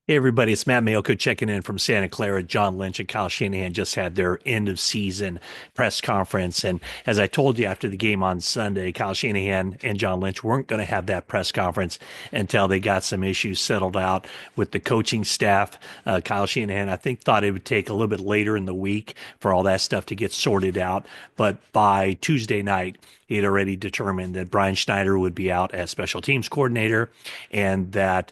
Hey everybody, it's Matt Mayoko checking in from Santa Clara. John Lynch and Kyle Shanahan just had their end of season press conference. And as I told you after the game on Sunday, Kyle Shanahan and John Lynch weren't going to have that press conference until they got some issues settled out with the coaching staff. Kyle Shanahan, I think, thought it would take a little bit later in the week for all that stuff to get sorted out. But by Tuesday night, he had already determined that Brian Schneider would be out as special teams coordinator and that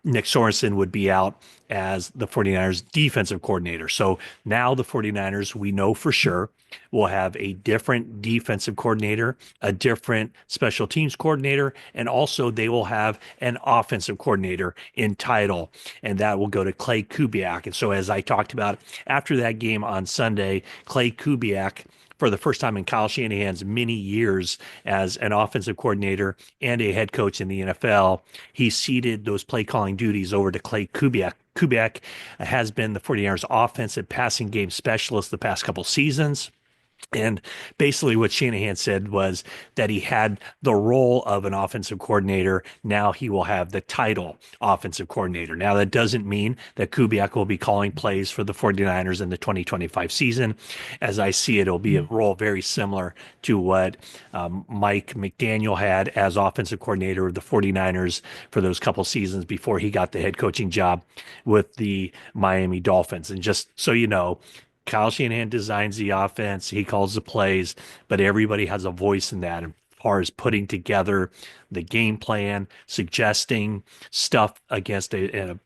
Nick Sorensen would be out as the 49ers defensive coordinator. So now the 49ers, we know for sure, will have a different defensive coordinator, a different special teams coordinator, and also they will have an offensive coordinator in title, and that will go to Clay Kubiak. And so, as I talked about after that game on Sunday, Clay Kubiak, for the first time in Kyle Shanahan's many years as an offensive coordinator and a head coach in the NFL, he ceded those play calling duties over to Clay Kubiak. Kubiak has been the 49ers offensive passing game specialist the past couple seasons. And basically, what Shanahan said was that he had the role of an offensive coordinator. Now he will have the title offensive coordinator. Now, that doesn't mean that Kubiak will be calling plays for the 49ers in the 2025 season. As I see it, it'll be a role very similar to what Mike McDaniel had as offensive coordinator of the 49ers for those couple seasons before he got the head coaching job with the Miami Dolphins. And just so you know, Kyle Shanahan designs the offense, he calls the plays, but everybody has a voice in that as far as putting together the game plan, suggesting stuff against a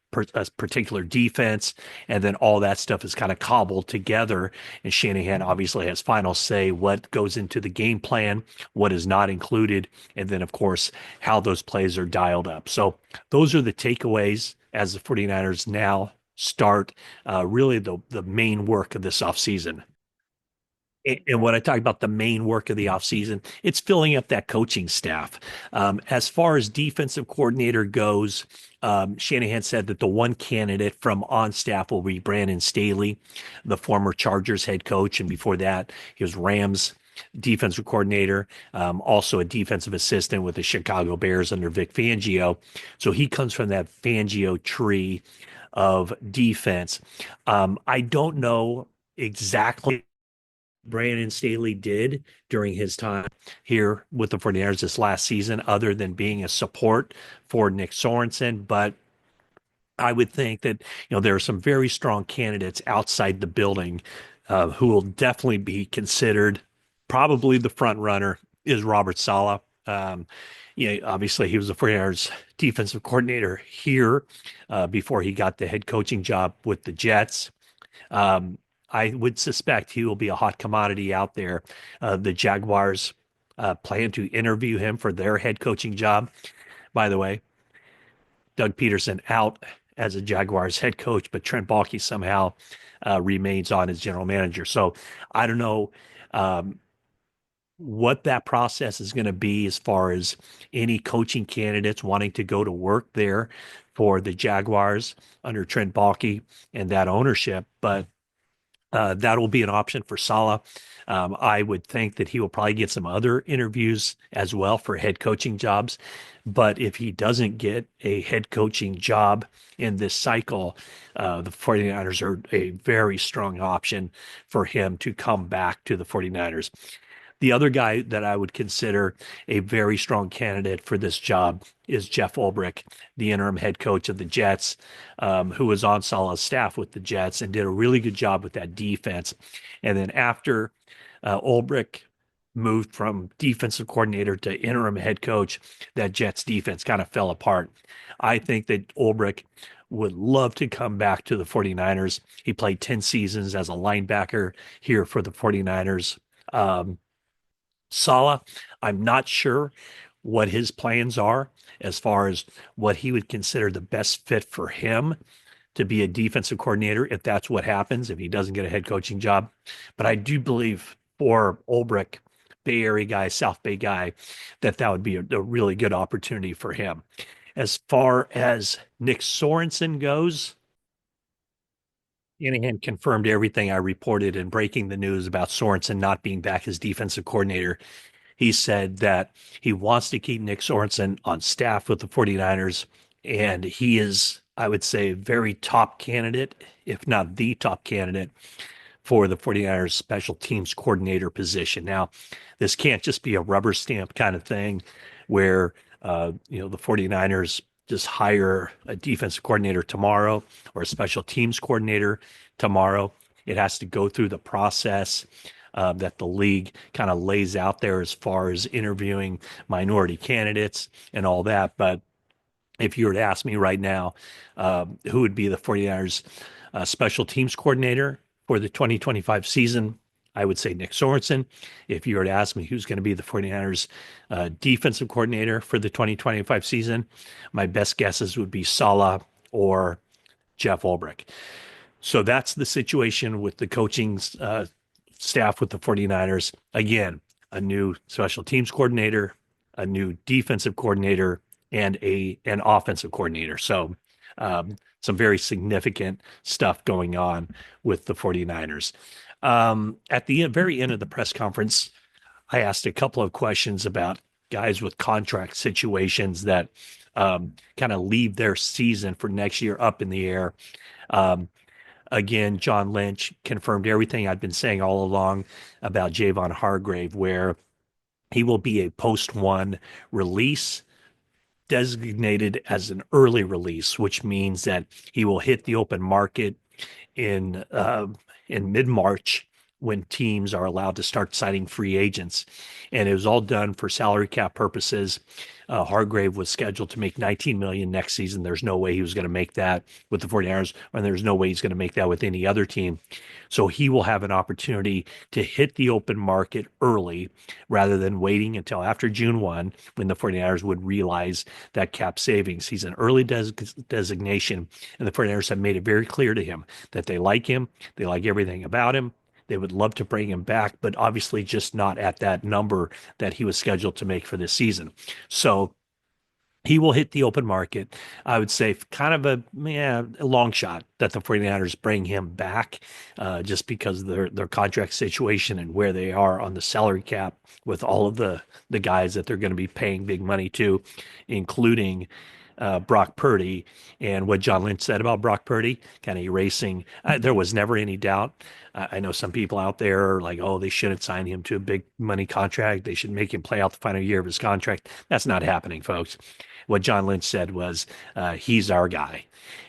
particular defense, and then all that stuff is kind of cobbled together. And Shanahan obviously has final say what goes into the game plan, what is not included, and then, of course, how those plays are dialed up. So those are the takeaways as the 49ers now start really the main work of this offseason. And when I talk about the main work of the offseason, it's filling up that coaching staff. As far as defensive coordinator goes, Shanahan said that the one candidate from on staff will be Brandon Staley, the former Chargers head coach. And before that, he was Rams defensive coordinator, also a defensive assistant with the Chicago Bears under Vic Fangio. So he comes from that Fangio tree of defense. I don't know exactly Brandon Staley did during his time here with the 49ers this last season, other than being a support for Nick Sorensen. But I would think that, there are some very strong candidates outside the building who will definitely be considered. Probably the front runner is Robert Saleh. Obviously he was the 49ers defensive coordinator here before he got the head coaching job with the Jets. Um, I would suspect he will be a hot commodity out there. The Jaguars plan to interview him for their head coaching job. By the way, Doug Peterson out as a Jaguars head coach, but Trent Baalke somehow remains on as general manager. So I don't know what that process is going to be as far as any coaching candidates wanting to go to work there for the Jaguars under Trent Baalke and that ownership. But that will be an option for Saleh. I would think that he will probably get some other interviews as well for head coaching jobs. But if he doesn't get a head coaching job in this cycle, the 49ers are a very strong option for him to come back to the 49ers. The other guy that I would consider a very strong candidate for this job is Jeff Ulbrich, the interim head coach of the Jets, who was on Saleh's staff with the Jets and did a really good job with that defense. And then after Ulbrich moved from defensive coordinator to interim head coach, that Jets defense kind of fell apart. I think that Ulbrich would love to come back to the 49ers. He played 10 seasons as a linebacker here for the 49ers. Saleh, I'm not sure what his plans are as far as what he would consider the best fit for him to be a defensive coordinator, if that's what happens, if he doesn't get a head coaching job. But I do believe for Ulbrich, Bay Area guy, South Bay guy, that would be a really good opportunity for him. As far as Nick Sorensen goes, Shanahan confirmed everything I reported in breaking the news about Sorensen not being back as defensive coordinator. He said that he wants to keep Nick Sorensen on staff with the 49ers, and he is I would say, very top candidate, if not the top candidate for the 49ers special teams coordinator position. Now, this can't just be a rubber stamp kind of thing where, the 49ers just hire a defensive coordinator tomorrow or a special teams coordinator tomorrow. It has to go through the process that the league kind of lays out there as far as interviewing minority candidates and all that. But if you were to ask me right now, who would be the 49ers special teams coordinator for the 2025 season, I would say Nick Sorensen. If you were to ask me who's going to be the 49ers defensive coordinator for the 2025 season, my best guesses would be Saleh or Jeff Ulbrich. So that's the situation with the coaching staff with the 49ers. Again, a new special teams coordinator, a new defensive coordinator, and an offensive coordinator. So some very significant stuff going on with the 49ers. At the very end of the press conference, I asked a couple of questions about guys with contract situations that kind of leave their season for next year up in the air. Um, Again, John Lynch confirmed everything I've been saying all along about Javon Hargrave, where he will be a post one release designated as an early release, which means that he will hit the open market in in mid-March when teams are allowed to start signing free agents. And it was all done for salary cap purposes. Hargrave was scheduled to make 19 million next season. There's no way he was going to make that with the 49ers, and there's no way he's going to make that with any other team. So he will have an opportunity to hit the open market early rather than waiting until after June 1 when the 49ers would realize that cap savings. He's an early designation, and the 49ers have made it very clear to him that they like him. They like everything about him. They would love to bring him back, but obviously just not at that number that he was scheduled to make for this season. So he will hit the open market. I would say kind of a long shot that the 49ers bring him back just because of their contract situation and where they are on the salary cap with all of the guys that they're going to be paying big money to, including Brock Purdy. And what John Lynch said about Brock Purdy, kind of erasing, there was never any doubt. I know some people out there are like, oh, they shouldn't sign him to a big money contract. They should make him play out the final year of his contract. That's not happening, folks. What John Lynch said was, he's our guy.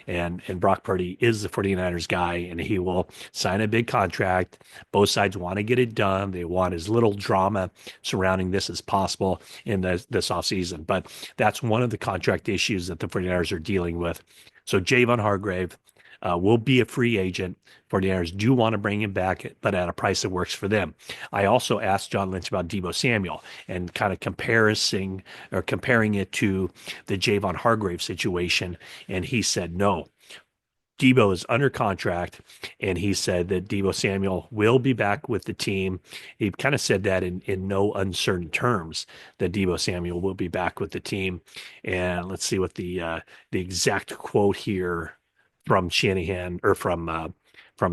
And Brock Purdy is the 49ers guy, and he will sign a big contract. Both sides want to get it done. They want as little drama surrounding this as possible in this offseason. But that's one of the contract issues that the 49ers are dealing with. So Javon Hargrave will be a free agent. 49ers do want to bring him back, but at a price that works for them. I also asked John Lynch about Deebo Samuel and kind of comparing it to the Javon Hargrave situation. And he said, no, Deebo is under contract, and he said that Deebo Samuel will be back with the team. He kind of said that in no uncertain terms that Deebo Samuel will be back with the team. And let's see what the exact quote here from Shanahan or from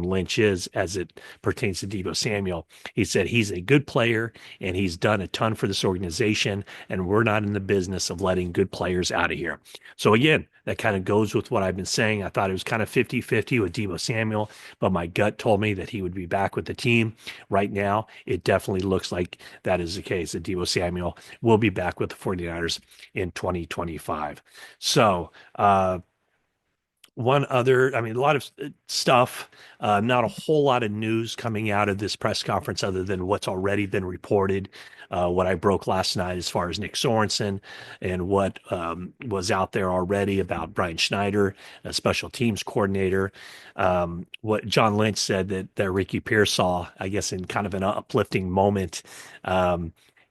Lynch is as it pertains to Deebo Samuel. He said he's a good player and he's done a ton for this organization, and we're not in the business of letting good players out of here. So again, that kind of goes with what I've been saying. I thought it was kind of 50-50 with Deebo Samuel, but my gut told me that he would be back with the team. Right now, it definitely looks like that is the case, that Deebo Samuel will be back with the 49ers in 2025. So, one other, I mean, a lot of stuff, not a whole lot of news coming out of this press conference other than what's already been reported, what I broke last night as far as Nick Sorensen and what was out there already about Brian Schneider, a special teams coordinator. What John Lynch said that Ricky Pearsall, I guess in kind of an uplifting moment,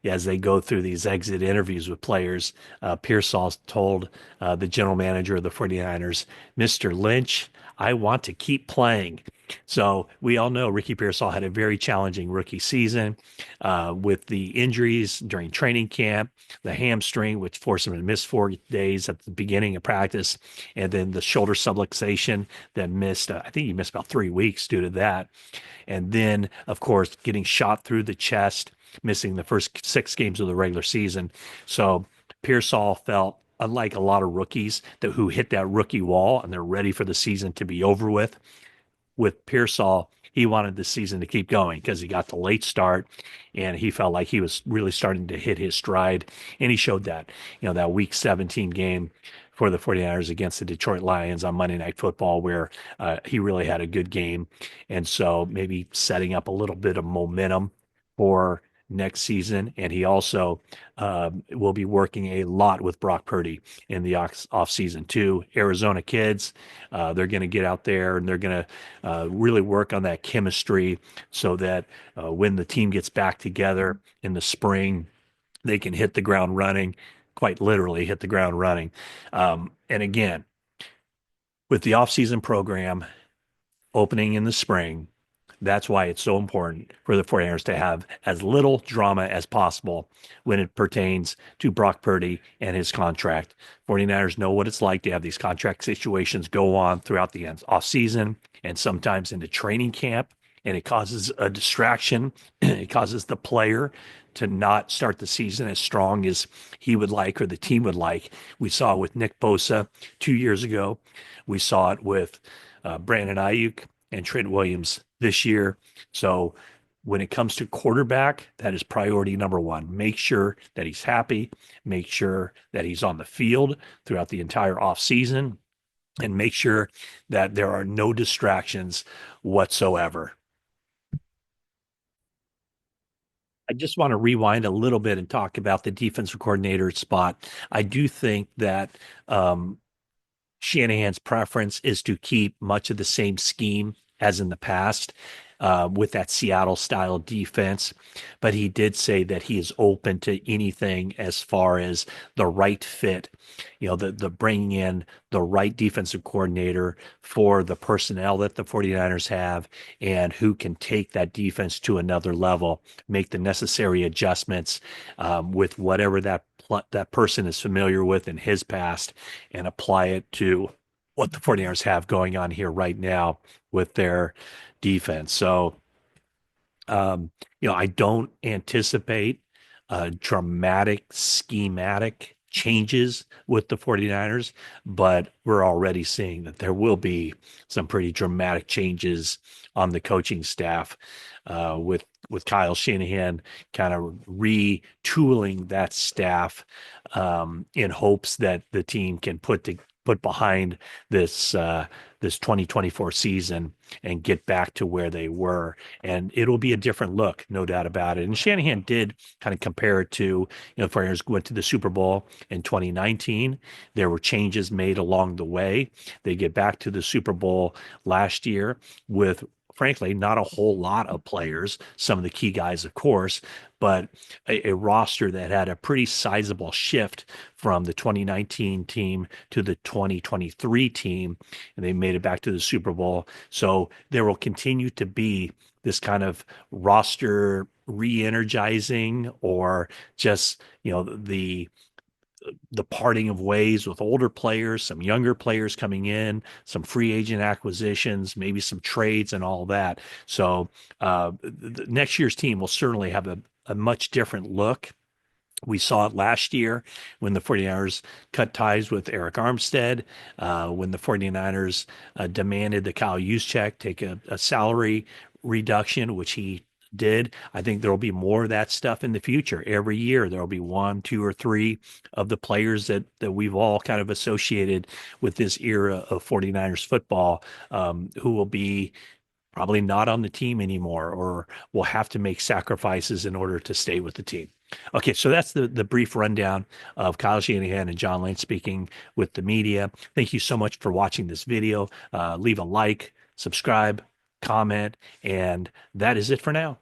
as they go through these exit interviews with players, Pearsall told the general manager of the 49ers, Mr. Lynch, I want to keep playing. So we all know Ricky Pearsall had a very challenging rookie season with the injuries during training camp, the hamstring, which forced him to miss 4 days at the beginning of practice, and then the shoulder subluxation that missed, I think he missed about 3 weeks due to that. And then, of course, getting shot through the chest, missing the first 6 games of the regular season. So Pearsall felt unlike a lot of rookies who hit that rookie wall and they're ready for the season to be over with Pearsall, he wanted the season to keep going because he got the late start and he felt like he was really starting to hit his stride. And he showed that, that week 17 game for the 49ers against the Detroit Lions on Monday Night Football, where he really had a good game. And so maybe setting up a little bit of momentum for next season. And he also will be working a lot with Brock Purdy in the off season too. Arizona kids, they're going to get out there and they're going to really work on that chemistry so that when the team gets back together in the spring, they can hit the ground running, quite literally hit the ground running. And again, with the offseason program opening in the spring, that's why it's so important for the 49ers to have as little drama as possible when it pertains to Brock Purdy and his contract. 49ers know what it's like to have these contract situations go on throughout the offseason and sometimes into training camp, and it causes a distraction. It causes the player to not start the season as strong as he would like or the team would like. We saw it with Nick Bosa 2 years ago. We saw it with Brandon Ayuk and Trent Williams this year. So when it comes to quarterback, that is priority number one. Make sure that he's happy, make sure that he's on the field throughout the entire offseason, and make sure that there are no distractions whatsoever. I just want to rewind a little bit and talk about the defensive coordinator spot. I do think that Shanahan's preference is to keep much of the same scheme as in the past with that Seattle style defense. But he did say that he is open to anything as far as the right fit, the bringing in the right defensive coordinator for the personnel that the 49ers have and who can take that defense to another level, make the necessary adjustments with whatever that person is familiar with in his past and apply it to what the 49ers have going on here right now with their defense. So, I don't anticipate dramatic schematic changes with the 49ers, but we're already seeing that there will be some pretty dramatic changes on the coaching staff with Kyle Shanahan kind of retooling that staff in hopes that the team can put behind this 2024 season and get back to where they were. And it'll be a different look, no doubt about it. And Shanahan did kind of compare it to, the 49ers went to the Super Bowl in 2019. There were changes made along the way. They get back to the Super Bowl last year with, frankly, not a whole lot of players, some of the key guys, of course, but a roster that had a pretty sizable shift from the 2019 team to the 2023 team, and they made it back to the Super Bowl. So there will continue to be this kind of roster re-energizing or just, the parting of ways with older players, some younger players coming in, some free agent acquisitions, maybe some trades and all that. So next year's team will certainly have a much different look. We saw it last year when the 49ers cut ties with Eric Armstead, when the 49ers demanded that Kyle Juszczyk take a salary reduction, which he did. I think there will be more of that stuff in the future. Every year, there will be one, two, or three of the players that we've all kind of associated with this era of 49ers football who will be probably not on the team anymore or will have to make sacrifices in order to stay with the team. Okay, so that's the brief rundown of Kyle Shanahan and John Lynch speaking with the media. Thank you so much for watching this video. Leave a like, subscribe, comment, and that is it for now.